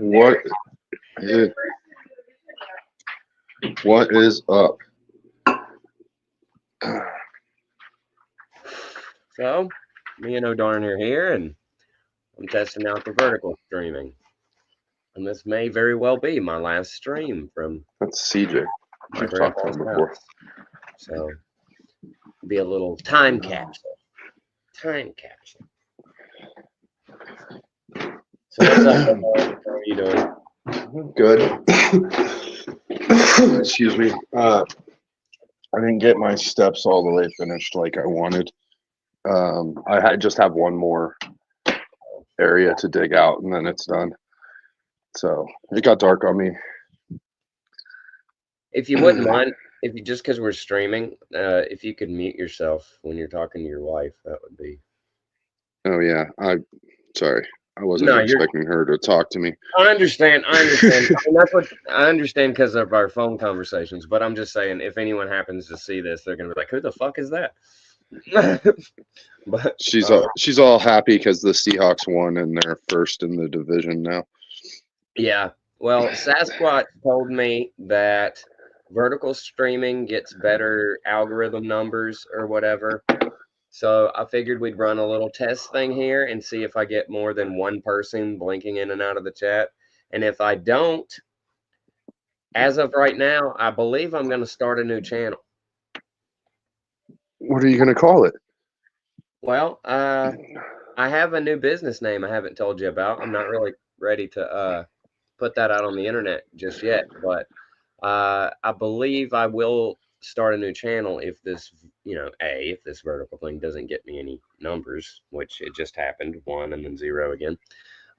What is, what is up? So, me and O'Darn are here, and I'm testing out the vertical streaming. And this may very well be my last stream from That's CJ. my You've talked to grandpa's him before. house. So, be a little time capsule. Time capsule. So, what's up, O'Darn? How are you doing? Good. Excuse me. I didn't get my steps all the way finished like I wanted. Just have one more area to dig out, and then it's done. So it got dark on me. If you wouldn't mind, if you just because we're streaming, if you could mute yourself when you're talking to your wife, that would be. Oh yeah, sorry. I wasn't No, you're. expecting her to talk to me. I understand. I understand. I mean, that's what I understand because of our phone conversations. But I'm just saying, if anyone happens to see this, they're gonna be like, "Who the fuck is that?" but She's all happy because the Seahawks won and they're first in the division now. yeah. Well, Sasquatch told me that vertical streaming gets better algorithm numbers or whatever. So I figured we'd run a little test thing here and see if I get more than one person blinking in and out of the chat. And if I don't, as of right now, I believe I'm going to start a new channel. What are you gonna call it? Well, I have a new business name I haven't told you about. I'm not really ready to put that out on the internet just yet, but I believe I will start a new channel if this, if this vertical thing doesn't get me any numbers, which it just happened, 1 and then 0 again.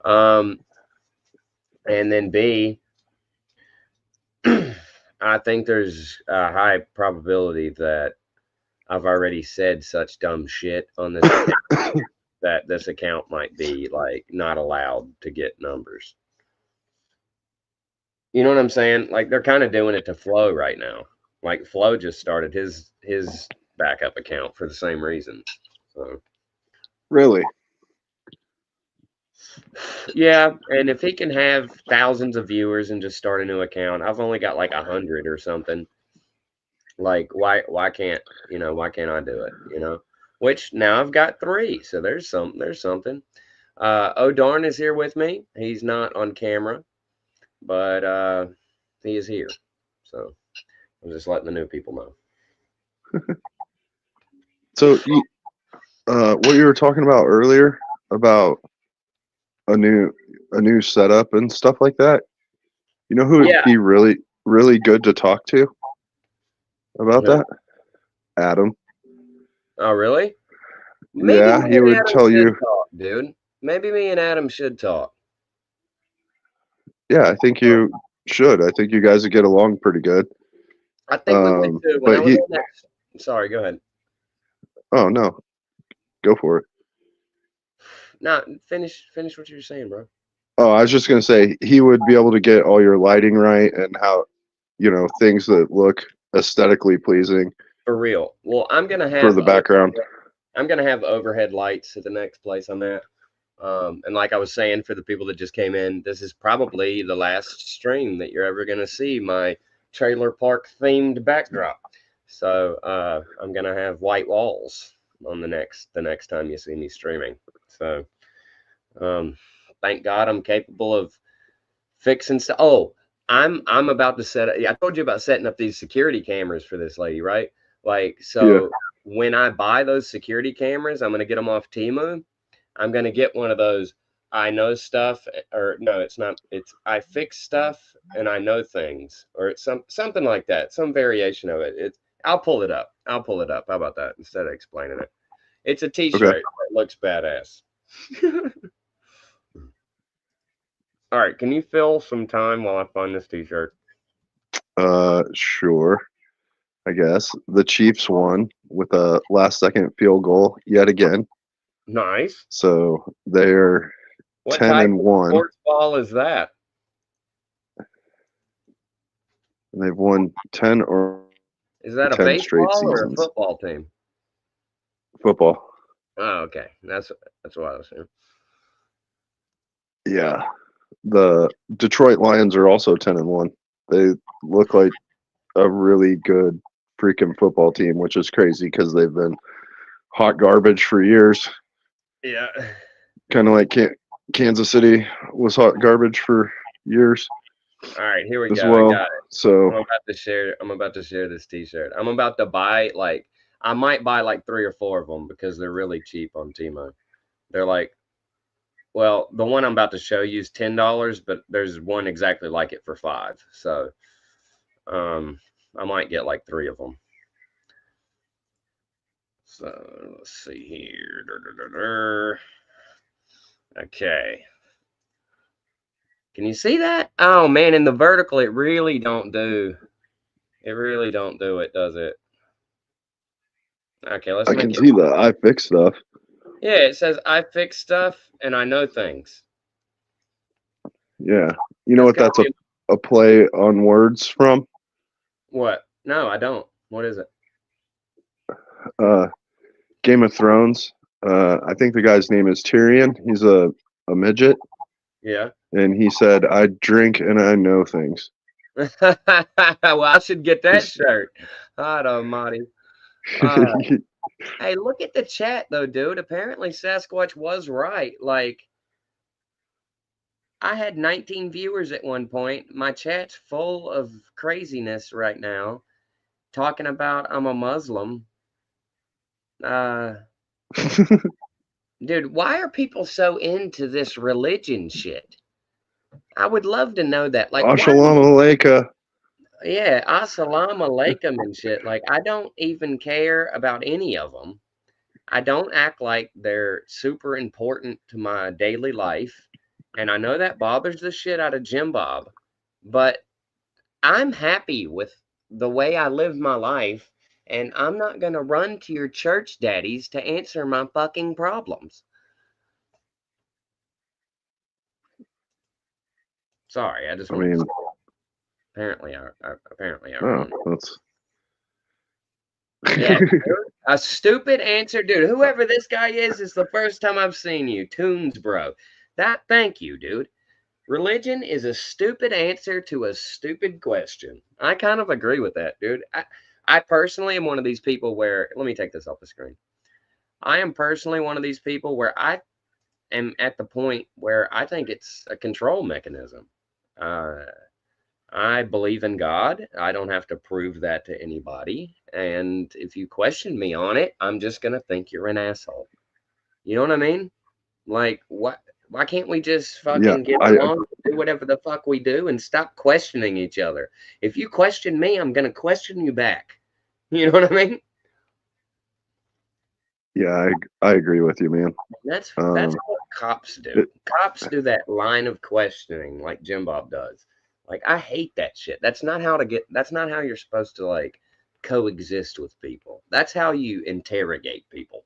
And then B, I think there's a high probability that I've already said such dumb shit on this account that this account might be like not allowed to get numbers. You know what I'm saying? Like they're kind of doing it to Flo right now. Like Flo just started his backup account for the same reason. So Really? yeah, and if he can have thousands of viewers and just start a new account, I've only got like 100 or something. Like why can't why can't I do it? Which now I've got 3, so there's something. O'Darn is here with me. He's not on camera, but he is here. So I'm just letting the new people know. So what you were talking about earlier about a new a new setup and stuff like that. You know who would Yeah. be really good to talk to about that? Adam. Oh, really? Maybe Yeah, me he and would Adam tell should you. talk, dude. Maybe me and Adam should talk. Yeah, I think you should. I think you guys would get along pretty good. I think we would too. When I But was he. on that, sorry, go ahead. Oh no, go for it. No, finish what you were saying, bro. Oh, I was just gonna say he would be able to get all your lighting right and how, things that look aesthetically pleasing For real. Well, for the background. I'm gonna have overhead lights at the next place I'm at. And like I was saying, for the people that just came in, this is probably the last stream that you're ever gonna see my trailer park themed backdrop. So I'm gonna have white walls on the next time you see me streaming. So um, thank God I'm capable of fixing stuff. Oh, I'm about to set. I told you about setting up these security cameras for this lady, right? Like Yeah. so, when I buy those security cameras, I'm gonna get them off Temu. I'm gonna get one of those. I know stuff, or no, it's not. It's I fix stuff and I know things, or it's something like that. Some variation of it. It's. I'll pull it up. I'll pull it up. How about that? Instead of explaining it, it's a Okay. T-shirt. It looks badass. All right, can you fill some time while I find this T-shirt? Sure. I guess the Chiefs won with a last-second field goal yet again. Nice. So they're What 10 type and of 1, sports ball is that? and they've won 10 or Is that a 10 straight baseball or a seasons. football team? Football. Oh, okay. That's what I was saying. Yeah. the Detroit Lions are also 10-1. They look like a really good freaking football team, which is crazy because they've been hot garbage for years. Yeah. Kind of like Kansas City was hot garbage for years All right, here we as go. I well. got it. So I'm about to share this T-shirt. I'm about to buy like I might buy like 3 or 4 of them because they're really cheap on Timo. They're like, well, the one I'm about to show you is $10, but there's one exactly like it for 5. So, I might get like 3 of them. So let's see here. Okay. Can you see that? Oh man, in the vertical, it really don't do. It really don't do it, does it? Okay, let's I make can it. see the I fix stuff. Yeah, it says I fix stuff and I know things. Yeah. You know That's what gotta that's be a play on words from? what? No, I don't. What is it? Game of Thrones. I think the guy's name is Tyrion. He's a midget. Yeah. And he said, I drink and I know things. Well, I should get that shirt. God almighty. Hey, look at the chat though, dude. Apparently Sasquatch was right. Like, I had 19 viewers at one point. My chat's full of craziness right now, talking about I'm a Muslim. Dude, why are people so into this religion shit? I would love to know that. Like, why? Assalamu alaikum. Yeah, assalamu alaikum and shit. Like, I don't even care about any of them. I don't act like they're super important to my daily life. And I know that bothers the shit out of Jim Bob, but I'm happy with the way I live my life. And I'm not going to run to your church daddies to answer my fucking problems. Sorry, I just I want mean, apparently I oh, run. that's Yeah, a stupid answer, dude. Whoever this guy is the first time I've seen you. Tunes, bro. Thank you, dude. Religion is a stupid answer to a stupid question. I kind of agree with that, dude. I personally am one of these people where, let me take this off the screen. I am personally one of these people where I am at the point where I think it's a control mechanism. Uh, I believe in God. I don't have to prove that to anybody. And if you question me on it, I'm just going to think you're an asshole. You know what I mean? Like, what? Why can't we just yeah. fucking get along, do whatever the fuck we do, and stop questioning each other? If you question me, I'm going to question you back. You know what I mean? Yeah, I agree with you, man. That's what cops do. Cops do that line of questioning like Jim Bob does. Like, I hate that shit. That's not how you're supposed to like coexist with people. That's how you interrogate people.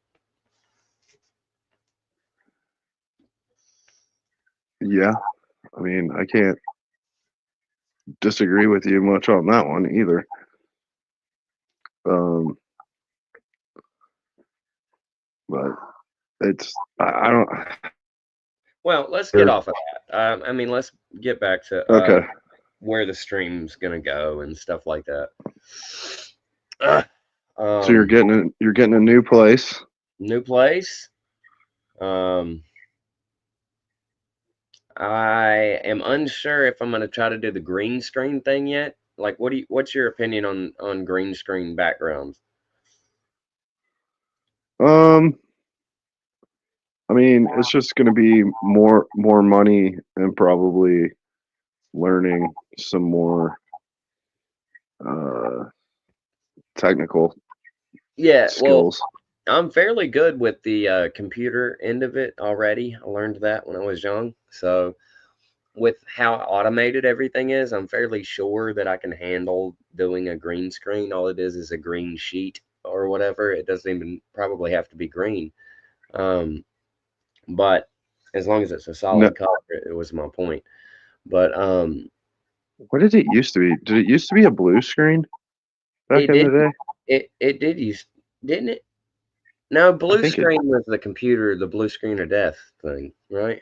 Yeah. I mean, I can't disagree with you much on that one either. But it's I don't. Well, let's get off of that. I mean, let's get back to Okay. where the stream's gonna go and stuff like that. So you're getting a new place. New place. I am unsure if I'm gonna try to do the green screen thing yet. Like, what's your opinion on green screen backgrounds? I mean, it's just going to be more money and probably learning some more technical skills. Well, I'm fairly good with the computer end of it already. I learned that when I was young. So with how automated everything is, I'm fairly sure that I can handle doing a green screen. All it is a green sheet or whatever. It doesn't even probably have to be green. But as long as it's a solid color, it was my point. But what did it used to be? Did it used to be a blue screen back in the day? It did use, didn't it? No, blue screen was the computer, the blue screen of death thing, right?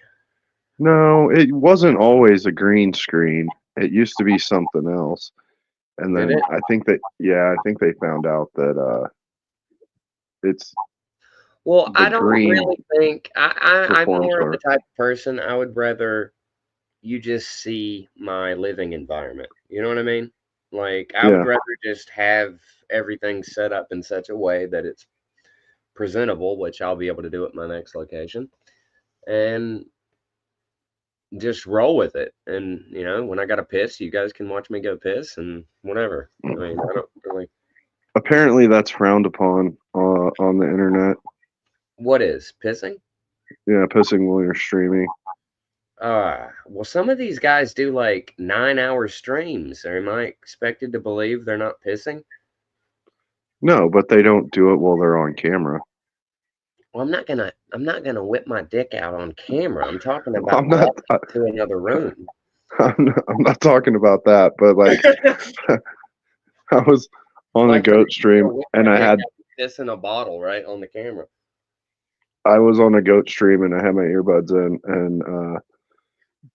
No, it wasn't always a green screen. It used to be something else. And Did then it? I think they found out that it's Well, the I don't green really think I'm performs more of the better. type of person I would rather you just see my living environment. You know what I mean? Like I would Yeah. rather just have everything set up in such a way that it's presentable, which I'll be able to do at my next location, and just roll with it. And when I got to piss, you guys can watch me go piss and whatever. I mean, I don't really. Apparently that's frowned upon on the internet. What is pissing? Yeah, pissing while you're streaming. Well, some of these guys do like 9-hour streams. Am I expected to believe they're not pissing? No, but they don't do it while they're on camera. Well, I'm not gonna whip my dick out on camera. I'm talking I'm about not walking to another room. I'm not talking about that, but like I was on a Like I'm goat stream gonna whip and my dick out and piss in a bottle right on the camera. I was on a goat stream and I had my earbuds in and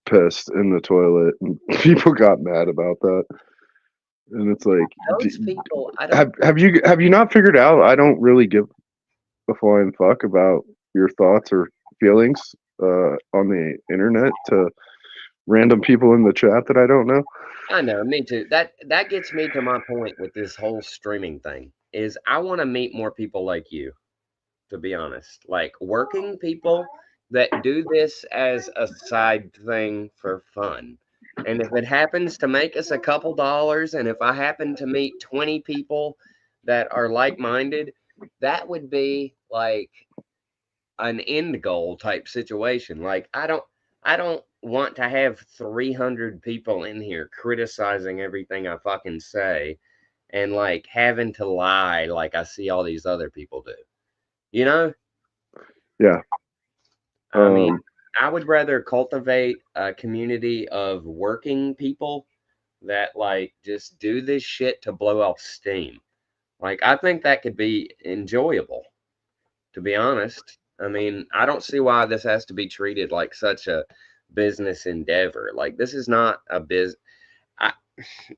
pissed in the toilet and people got mad about that. And it's like, Those people, I don't. have you not figured out I don't really give a flying fuck about your thoughts or feelings on the internet to random people in the chat that I don't know? I know, me too. That gets me to my point with this whole streaming thing. Is I want to meet more people like you, to be honest. Like working people that do this as a side thing for fun. And if it happens to make us a couple dollars, and if I happen to meet 20 people that are like minded, that would be like an end goal type situation. Like I don't want to have 300 people in here criticizing everything I fucking say and like having to lie like I see all these other people do. You know? Yeah. I mean, Um, I would rather cultivate a community of working people that like just do this shit to blow off steam. Like I think that could be enjoyable, to be honest. I mean, I don't see why this has to be treated like such a business endeavor. Like this is not a I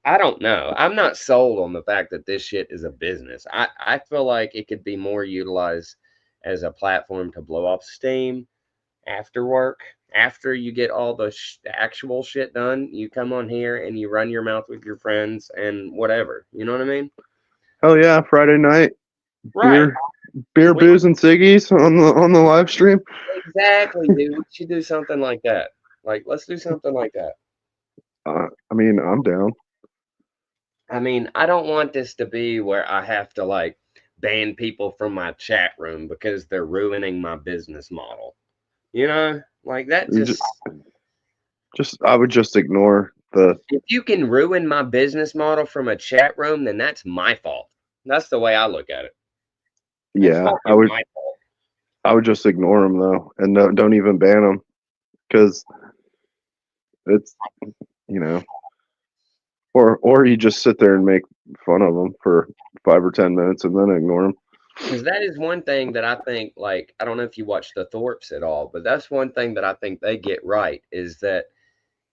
I don't know. I'm not sold on the fact that this shit is a business. I feel like it could be more utilized as a platform to blow off steam after work. After you get all the actual shit done, you come on here and you run your mouth with your friends and whatever. You know what I mean? hell yeah, Friday night Right. beer, We booze, and ciggies on the live stream. exactly, dude. We should do something like that. Like, let's do something like that. I mean, I'm down. I mean, I don't want this to be where I have to like ban people from my chat room because they're ruining my business model. You know, like that You just just I would just ignore the if you can ruin my business model from a chat room, then that's my fault. That's the way I look at it. It's yeah. fucking my fault. I would just ignore them though, and don't even ban them because it's you know, or you just sit there and make fun of them for 5 or 10 minutes and then ignore them. Because that is one thing that I think, like, I don't know if you watch the Thorpes at all, but that's one thing that I think they get right is that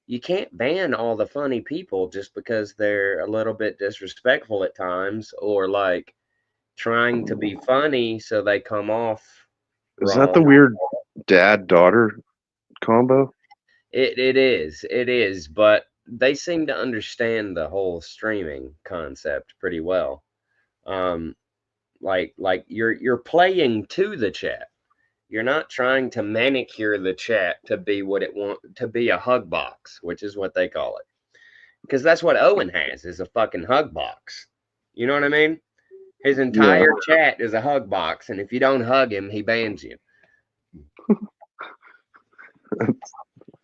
you can't ban all the funny people just because they're a little bit disrespectful at times or like trying to be funny so they come off Is that the wrong. weird dad daughter combo? It is, but they seem to understand the whole streaming concept pretty well. Um, like you're playing to the chat. You're not trying to manicure the chat to be what it want to be a hug box, which is what they call it. Because that's what Owen has is a fucking hug box. You know what I mean? His Yeah, entire chat is a hug box, and if you don't hug him, he bans you.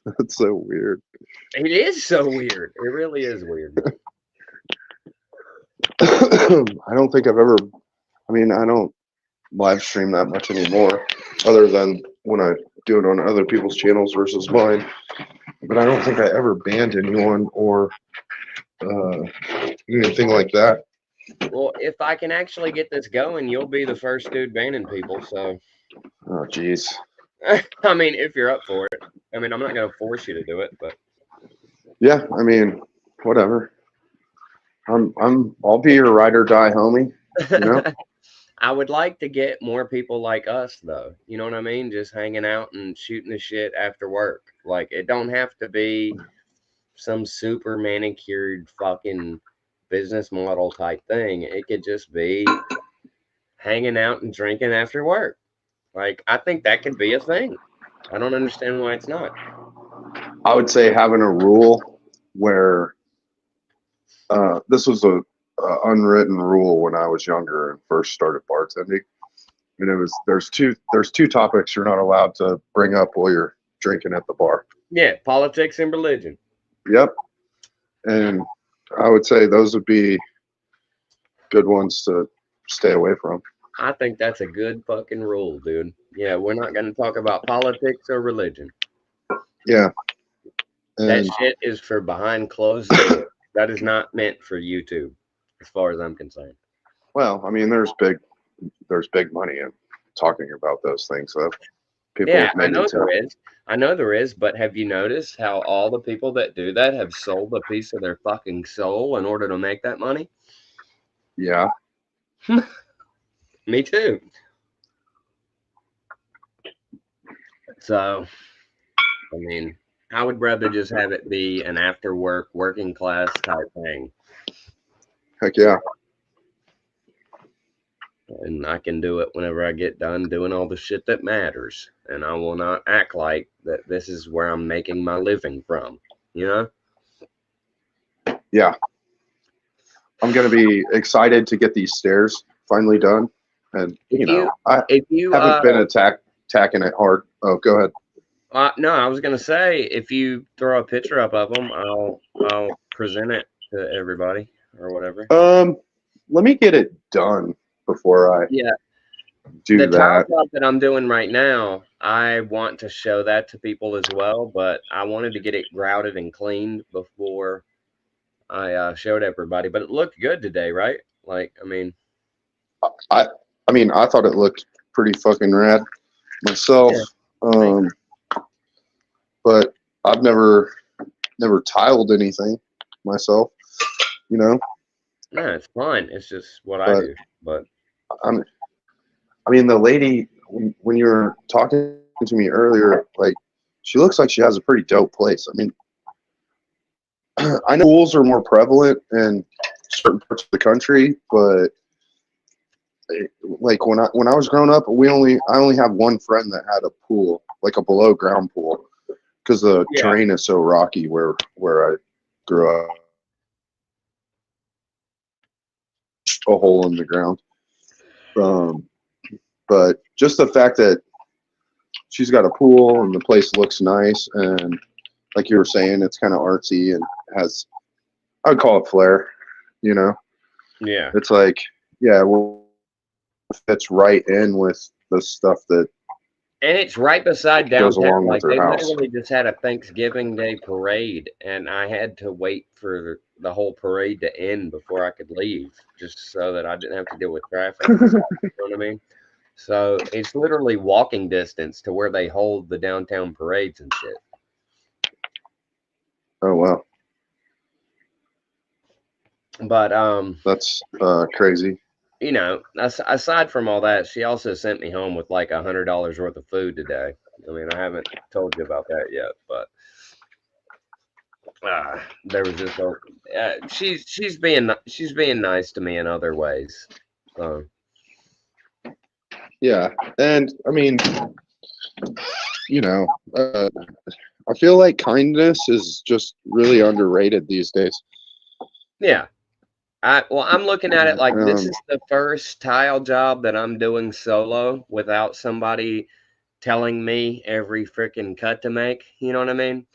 that's so weird. It is so weird. It really is weird. I don't think I've ever. I mean, I don't live stream that much anymore, other than when I do it on other people's channels versus mine. But I don't think I ever banned anyone or anything like that. Well, if I can actually get this going, you'll be the first dude banning people. So Oh, jeez. I mean, if you're up for it. I mean, I'm not gonna force you to do it, but Yeah, I mean, whatever. I'll be your ride or die homie. You know? I would like to get more people like us, though. You know what I mean? Just hanging out and shooting the shit after work. Like, it don't have to be some super manicured fucking business model type thing. It could just be hanging out and drinking after work. Like, I think that could be a thing. I don't understand why it's not. I would say having a rule where this was a unwritten rule when I was younger and first started bartending, and it was there's two topics you're not allowed to bring up while you're drinking at the bar. Yeah, politics and religion. Yep, and I would say those would be good ones to stay away from. I think that's a good fucking rule, dude. Yeah, we're not going to talk about politics or religion. Yeah, That and shit is for behind closed doors. That is not meant for YouTube, as far as I'm concerned. well, I mean, there's big money in talking about those things. So people Yeah, I may know need to. there is. I know there is, but have you noticed how all the people that do that have sold a piece of their fucking soul in order to make that money? Yeah, Me too. So, I mean, I would rather just have it be an after work, working class type thing. heck yeah. And I can do it whenever I get done doing all the shit that matters. And I will not act like that this is where I'm making my living from, you know? Yeah, I'm gonna be excited to get these stairs finally done, and If you, I if you, haven't been attacking it hard. Oh, go ahead. no, I was gonna say if you throw a picture up of them, I'll present it to everybody or whatever. Let me get it done before I Yeah, the do tile that. job that I'm doing right now, I want to show that to people as well, but I wanted to get it grouted and cleaned before I showed everybody. But it looked good today, right? Like, I mean, I I mean, I thought it looked pretty fucking rad myself. yeah, thank Um, but I've never tiled anything myself, you know. you. No, it's fun. It's just what I But do. But I'm I mean, the lady when you were talking to me earlier, like she looks like she has a pretty dope place. I mean, I know pools are more prevalent in certain parts of the country, but like when I was growing up, I only have one friend that had a pool, like a below ground pool, because the yeah, terrain is so rocky where I grew up, a hole in the ground. Um, but just the fact that she's got a pool and the place looks nice, and like you were saying, it's kind of artsy and has, I would call it flair. You know, yeah. it's like, yeah, well, fits right in with the stuff that And it's right beside goes downtown. along with Like her they house. literally just had a Thanksgiving Day parade, and I had to wait for the whole parade to end before I could leave, just so that I didn't have to deal with traffic and stuff. You know what I mean? So it's literally walking distance to where they hold the downtown parades and shit. Oh wow, But that's crazy. you know, aside from all that, she also sent me home with like $100 worth of food today. I mean, I haven't told you about that yet, but there was just a she's being nice to me in other ways. So Yeah, and I mean, you know, I feel like kindness is just really underrated these days. yeah, I'm looking at it like this Um, is the first tile job that I'm doing solo without somebody telling me every freaking cut to make. You know what I mean?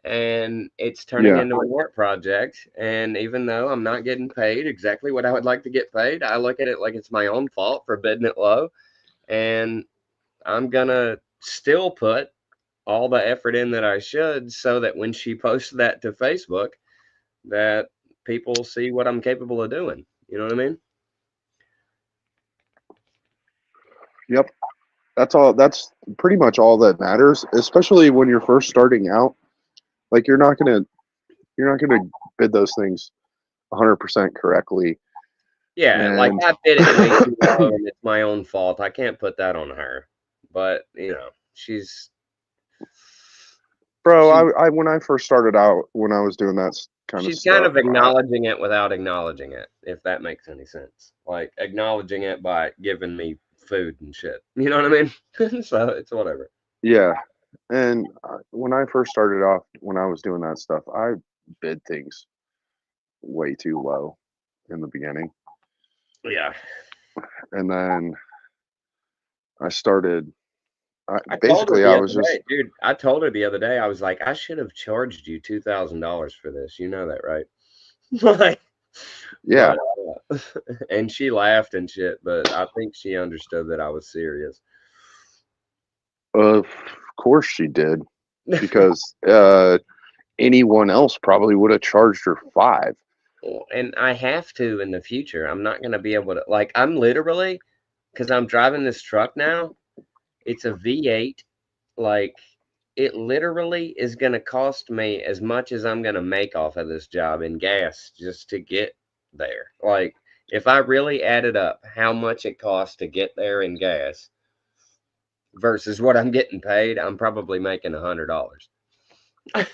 And it's turning yeah, into a work project. And even though I'm not getting paid exactly what I would like to get paid, I look at it like it's my own fault for bidding it low. And I'm gonna still put all the effort in that I should so that when she posts that to Facebook, that people see what I'm capable of doing. You know what I mean? yep. That's all. That's pretty much all that matters, especially when you're first starting out. Like you're not gonna bid those things 100% correctly. Yeah, like And I bid it way too low, and it's my own fault. I can't put that on her. But she's bro, she I when I first started out, when I was doing that kind of she's kind stuff, of acknowledging it without acknowledging it, if that makes any sense. Like acknowledging it by giving me food and shit. You know what I mean? So it's whatever. yeah. And when I first started off, when I was doing that stuff, I bid things way too low in the beginning, Yeah. and then I started. I told her Basically, the I other was just day, dude. I told her the other day, I was like, I should have charged you $2,000 for this. You know that, right? Like, yeah. but and she laughed and shit, but I think she understood that I was serious. Of course she did, because anyone else probably would have charged her 5. And I have to in the future. I'm not gonna be able to like I'm literally because I'm driving this truck now. It's a V8. Like it literally is gonna cost me as much as I'm gonna make off of this job in gas just to get there. Like if I really added up how much it costs to get there in gas versus what I'm getting paid, I'm probably making $100.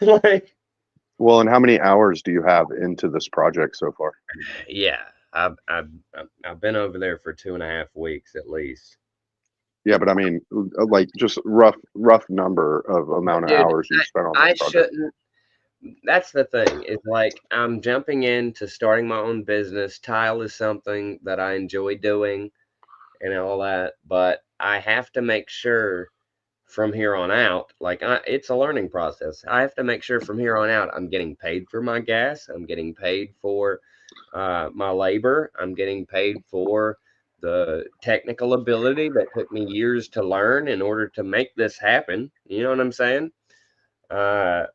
Like, Well, and how many hours do you have into this project so far? yeah, I've been over there for 2.5 weeks at least. Yeah, but I mean, like just rough number of amount of Dude, hours you spent on this I project. shouldn't. That's the thing. Is like I'm jumping into starting my own business. Tile is something that I enjoy doing and all that, but I have to make sure from here on out, like it's a learning process. I have to make sure from here on out I'm getting paid for my gas. I'm getting paid for my labor. I'm getting paid for the technical ability that took me years to learn in order to make this happen. You know what I'm saying?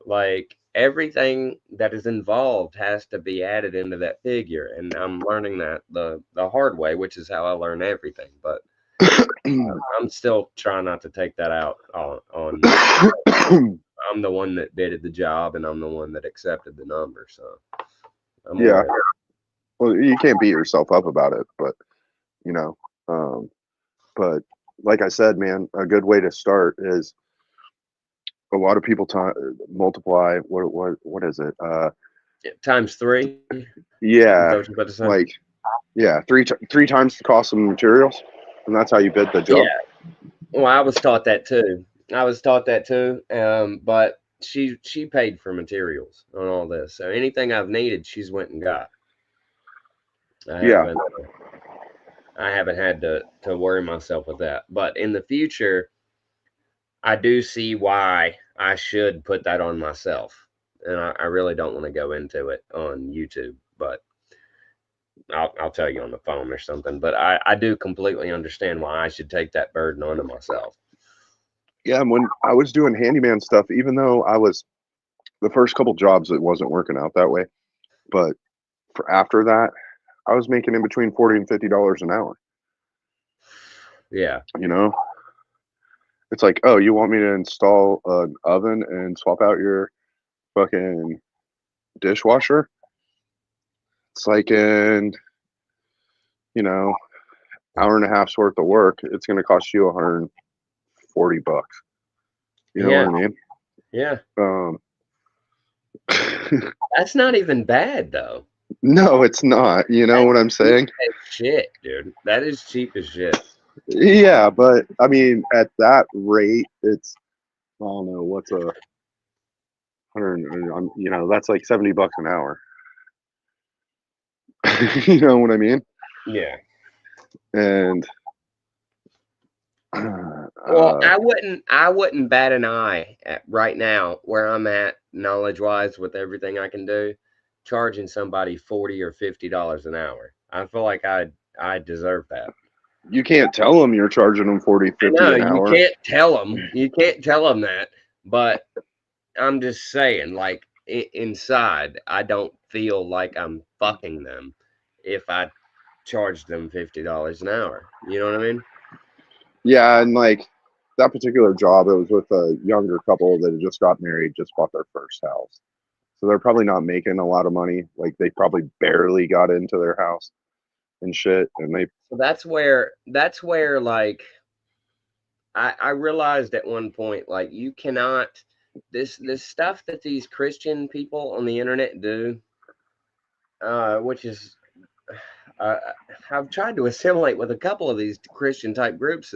Like everything that is involved has to be added into that figure, and I'm learning that the hard way, which is how I learn everything. But I'm still trying not to take that out on I'm the one that did the job, and I'm the one that accepted the number. So I'm Yeah. aware. Well, you can't beat yourself up about it, but you know, um, but like I said, man, a good way to start is a lot of people multiply. What is it? Times three. Is Yeah, that what you're about to say? like yeah, three times the cost of materials, and that's how you bid the job. Yeah. Well, I was taught that too. But she paid for materials on all this. So anything I've needed, she's went and got. I Yeah, haven't I haven't had to worry myself with that. But in the future, I do see why I should put that on myself. And I really don't want to go into it on YouTube, but I'll tell you on the phone or something. But I do completely understand why I should take that burden onto myself. yeah. And when I was doing handyman stuff, even though I was the first couple jobs, it wasn't working out that way. But for after that, I was making in between $40 and $50 an hour. Yeah. You know, it's like, oh, you want me to install an oven and swap out your fucking dishwasher? It's like in, you know, hour and a half's worth of work. It's going to cost you $140. You know Yeah. what I mean? Yeah. Um, That's not even bad though. no, it's not. You know That's what I'm cheap saying? as shit, dude. That is cheap as shit. Yeah, but I mean, at that rate, it's I don't know what's a hundred. You know, that's like $70 an hour. You know what I mean? Yeah. And Well, uh, I wouldn't bat an eye at right now where I'm at knowledge wise with everything I can do, charging somebody $40 or $50 an hour. I feel like I deserve that. you can't tell them you're charging them 40, I 50 know an you hour. can't tell them. You can't tell them that, but I'm just saying, like inside, I don't feel like I'm fucking them if I charge them $50 an hour. You know what I mean? Yeah, and like that particular job, it was with a younger couple that had just got married, just bought their first house. So they're probably not making a lot of money. Like they probably barely got into their house and shit. And they, So that's where like I realized at one point, like you cannot this stuff that these Christian people on the internet do, which is uh, I've tried to assimilate with a couple of these Christian type groups.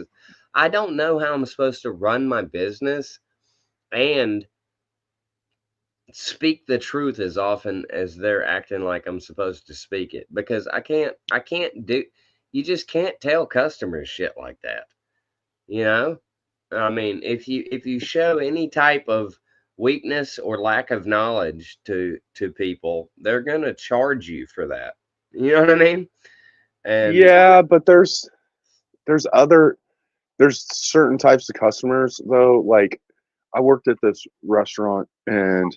I don't know how I'm supposed to run my business and speak the truth as often as they're acting like I'm supposed to speak it, because I can't do you just can't tell customers shit like that. You know? I mean, if you show any type of weakness or lack of knowledge to people, they're gonna charge you for that. You know what I mean? And yeah, but there's other, there's certain types of customers though. Like I worked at this restaurant and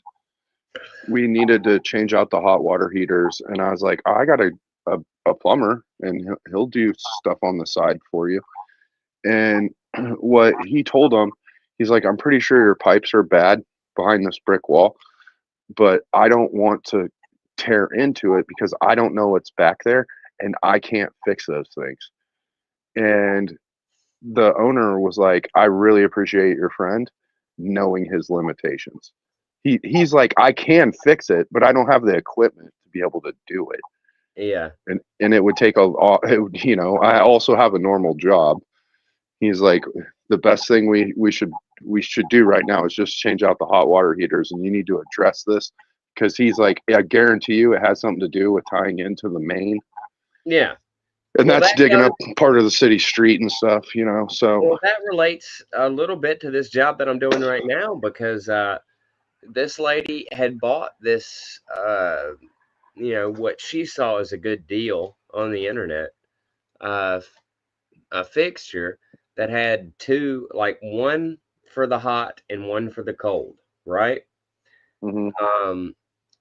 we needed to change out the hot water heaters. And I was like, I got a plumber and he'll do stuff on the side for you. And what he told them, he's like, I'm pretty sure your pipes are bad behind this brick wall, but I don't want to tear into it because I don't know what's back there and I can't fix those things. And the owner was like, I really appreciate your friend knowing his limitations. He's like, I can fix it, but I don't have the equipment to be able to do it. yeah, And it would take you know, I also have a normal job. He's like, the best thing we should do right now is just change out the hot water heaters, and you need to address this because he's like, I guarantee you, it has something to do with tying into the main, yeah. and Well, that's that digging goes. up part of the city street and stuff, you know. So Well, that relates a little bit to this job that I'm doing right now, because this lady had bought this, what she saw as a good deal on the internet, uh, a fixture that had two, like one for the hot and one for the cold, right? mhm. Um,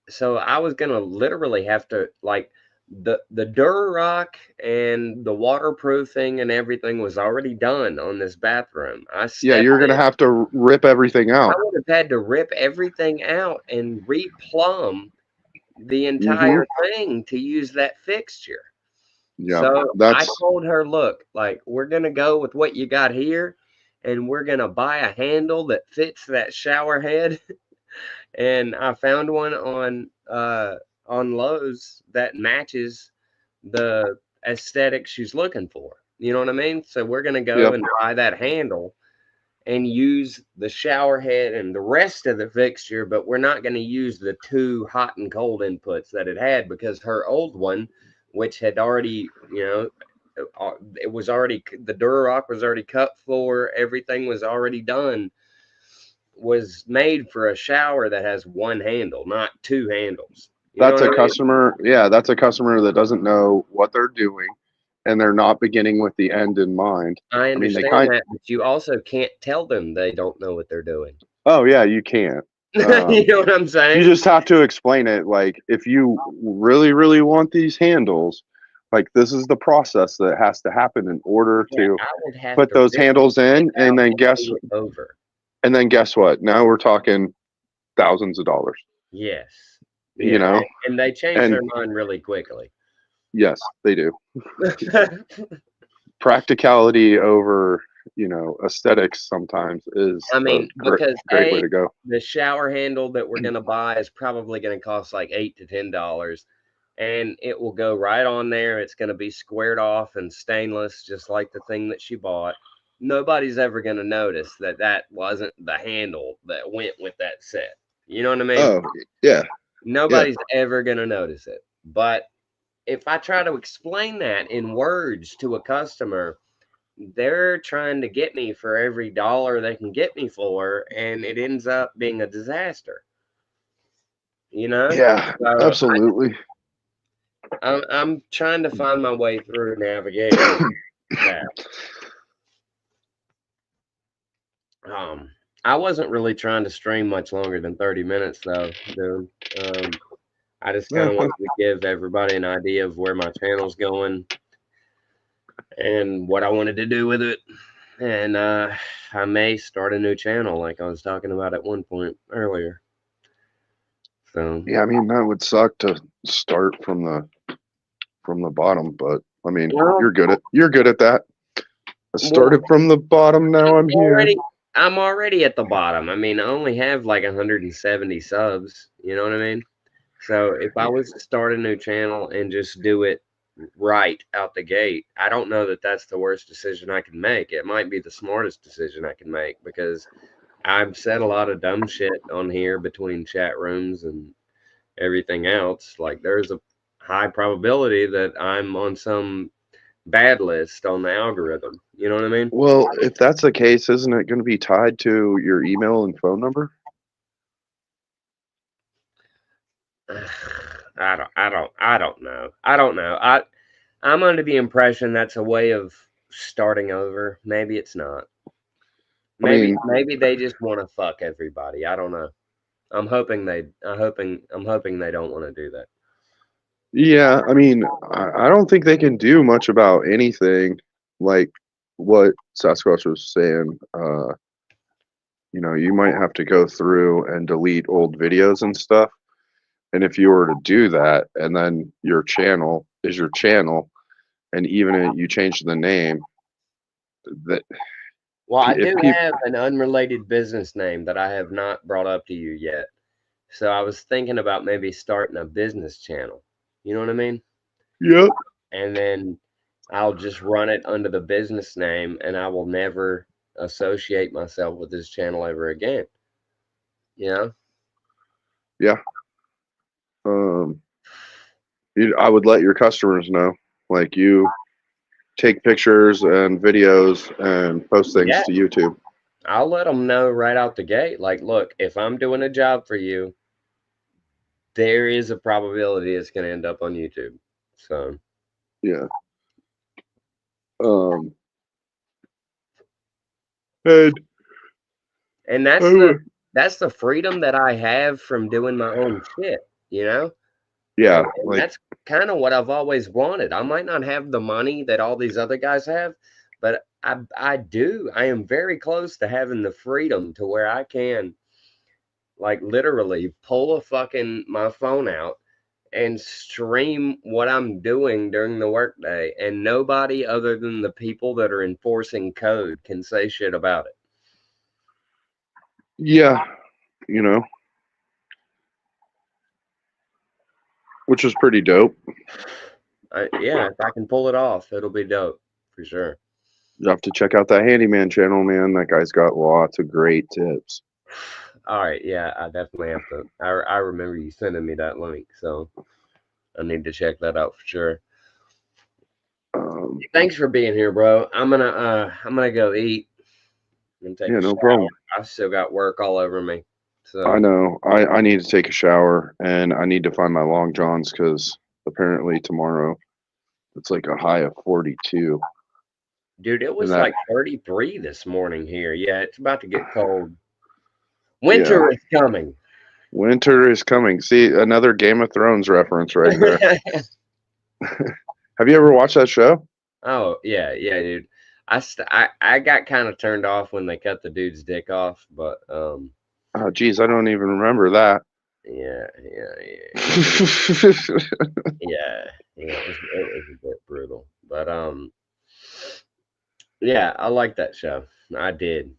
so I was gonna literally have to, like, the Durarock and the waterproofing and everything was already done on this bathroom. I Yeah, stepped you're gonna in. have to rip everything I out. would have had to rip everything out and replumb the Hmm. entire thing to use that fixture. Yeah, So I that's told her, look, like, we're gonna go with what you got here, and we're gonna buy a handle that fits that shower head. And I found one on Lowe's that matches the aesthetic she's looking for. You know what I mean? So we're gonna go yep. and buy that handle and use the shower head and the rest of the fixture, but we're not gonna use the two hot and cold inputs that it had, because her old one, which had already, it was already, the Durock was already cut for, everything was already done, was made for a shower that has one handle, not two handles. You know That's what a I mean? customer. Yeah, that's a customer that doesn't know what they're doing, and they're not beginning with the end in mind. I I mean, they understand kind. that, but you also can't tell them they don't know what they're doing. Oh yeah, you can't. You know what I'm You saying? just have to explain it. Like, if you really, really want these handles, like this is the process that has to happen in order Yeah, to I would have put to those rip handles it in, out and then and do it over. guess what? Now we're talking thousands of dollars. Yes. You Yeah, know, and they change and their mind really quickly. yes, they do. Practicality over, aesthetics sometimes is I a mean, great, because great way to go. the shower handle that we're gonna buy is probably gonna cost like $8 to $10, and it will go right on there. It's gonna be squared off and stainless, just like the thing that she bought. Nobody's ever gonna notice that that wasn't the handle that went with that set. You know what I mean? Oh, yeah, yeah. Nobody's ever gonna notice it. But if I try to explain that in words to a customer, they're trying to get me for every dollar they can get me for, and it ends up being a disaster. You know, Yeah, so absolutely. I'm trying to find my way through navigating that. Um, I wasn't really trying to stream much longer than 30 minutes, though, dude. I just kind of wanted to give everybody an idea of where my channel's going and what I wanted to do with it. And I may start a new channel like I was talking about at one point earlier. So Yeah, I mean that would suck to start from the bottom, but I mean well, you're good at that. I well, started from the bottom, now I'm here. already I'm already at the bottom. I mean, I only have like 170 subs. You know what I mean? So if I was to start a new channel and just do it right out the gate, I don't know that that's the worst decision I can make. It might be the smartest decision I can make because I've said a lot of dumb shit on here between chat rooms and everything else. Like there's a high probability that I'm on some bad list on the algorithm. You know what I mean? Well, if that's the case, isn't it going to be tied to your email and phone number? I don't know. I don't know. I'm under the impression that's a way of starting over. Maybe it's not. I mean, Maybe they just want to fuck everybody. I don't know. I'm hoping they don't want to do that. yeah, I mean, I don't think they can do much about anything like what Sasquatch was saying. You know, you might have to go through and delete old videos and stuff. And if you were to do that, and then your channel is your channel, and even if you change the name, that Well, I if do people, have an unrelated business name that I have not brought up to you yet. So I was thinking about maybe starting a business channel. You know what I mean? yep, And then I'll just run it under the business name and I will never associate myself with this channel ever again. You know? yeah, um, I would let your customers know, like you take pictures and videos and post things Yeah. to YouTube. I'll let them know right out the gate. Like, look, if I'm doing a job for you, there is a probability it's going to end up on YouTube. So, Yeah. Um, and and I would, that's the freedom that I have from doing my own shit, you know? yeah, And like that's kind of what I've always wanted. I might not have the money that all these other guys have, but I do. I am very close to having the freedom to where I can like literally pull a fucking my phone out and stream what I'm doing during the workday, and nobody other than the people that are enforcing code can say shit about it. yeah, you know, which is pretty dope. Yeah, if I can pull it off, it'll be dope for sure. You have to check out that handyman channel, man. That guy's got lots of great tips. All right, yeah, I definitely have to. I remember you sending me that link, so I need to check that out for sure. Um, Thanks for being here, bro. I'm gonna go eat and take yeah, a no shower. problem. I still got work all over me. I So know. I need to take a shower and I need to find my long johns because apparently tomorrow it's like a high of 42. dude, it And was that, like 33 this morning here. Yeah, it's about to get cold. yeah, Winter is coming. winter is coming. See, another Game of Thrones reference right there. Have you ever watched that show? Oh, yeah, yeah, dude. I got kind of turned off when they cut the dude's dick off, but Oh, geez, I don't even remember that. yeah, yeah, yeah, yeah, yeah. It was a bit brutal, but yeah, I like that show. I did.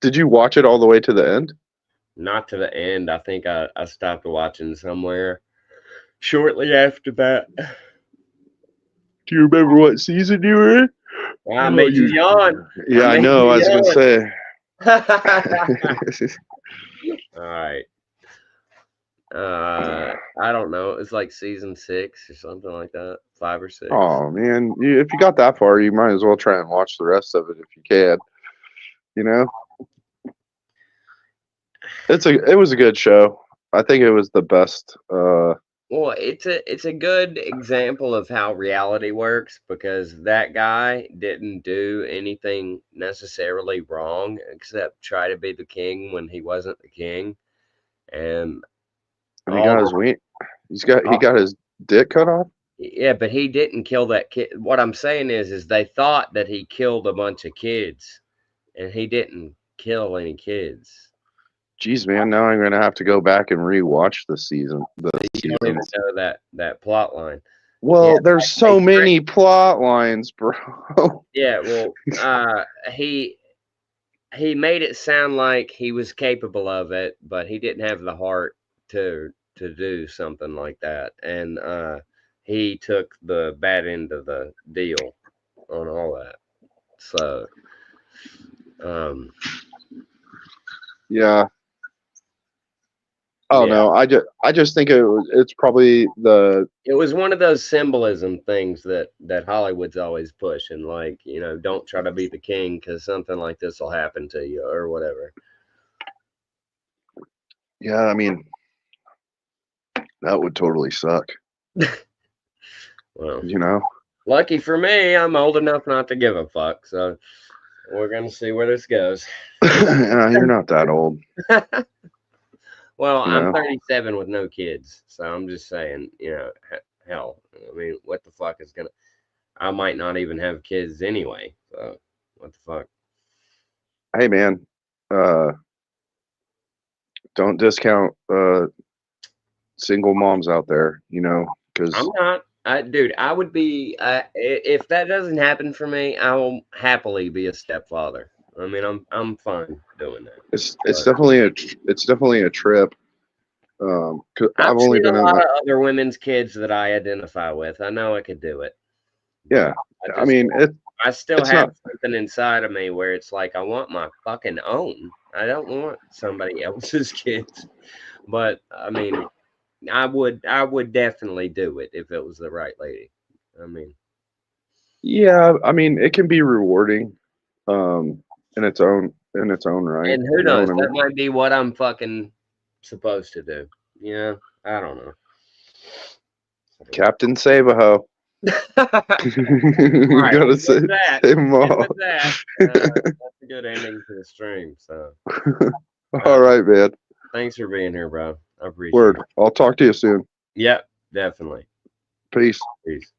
Did you watch it all the way to the end? Not to the end. I think I stopped watching somewhere shortly after that. Do you remember what season you were in? I Oh, made you yawn. I yeah, I made know. I was you gonna yawn. say. All right. I don't know. It's like season 6 or something like that. 5 or 6. Oh man, if you got that far, you might as well try and watch the rest of it if you can. You know, it was a good show. I think it was the best. Well, it's a good example of how reality works because that guy didn't do anything necessarily wrong except try to be the king when he wasn't the king. And And he all got the his wing. He got his dick cut off. Yeah, but he didn't kill that kid. What I'm saying is they thought that he killed a bunch of kids, and he didn't kill any kids. Jeez, man, now I'm gonna have to go back and rewatch the season. The You don't even seasons. know that plot line. Well, Yeah, there's so they many plot lines, bro. yeah, well, he made it sound like he was capable of it, but he didn't have the heart to do something like that, and he took the bad end of the deal on all that. So, um, Yeah. Oh yeah, no, I just think it's probably the it was one of those symbolism things that Hollywood's always pushing, like, don't try to be the king because something like this will happen to you or whatever. yeah. I mean, that would totally suck. Well, You know. lucky for me, I'm old enough not to give a fuck. So we're gonna see where this goes. You're not that old. Well, You I'm know. 37 with no kids, so I'm just saying, hell, I mean, what the fuck is gonna? I might not even have kids anyway. So what the fuck? Hey, man. Uh, don't discount single moms out there. You know, because I'm not. Dude, I would be if that doesn't happen for me, I will happily be a stepfather. I mean, I'm fine doing that. it's But definitely a trip. 'Cause I've I've only seen a been in lot like of other women's kids that I identify with. I know I could do it, yeah. but I I just mean I still it's not have something inside of me where it's like I want my fucking own. I don't want somebody else's kids. But I mean, I would definitely do it if it was the right lady. I mean, yeah. I mean it can be rewarding, in its own right. and who You know knows? what I That mean? might be what I'm fucking supposed to do. I don't know. Captain Save-A-Ho. All You right. gotta And with save that, save 'em and all. with that, that's a good ending to the stream. So, All um, right, man. thanks for being here, bro. I appreciate Word. it. I'll talk to you soon. Yep, definitely. Peace. Peace.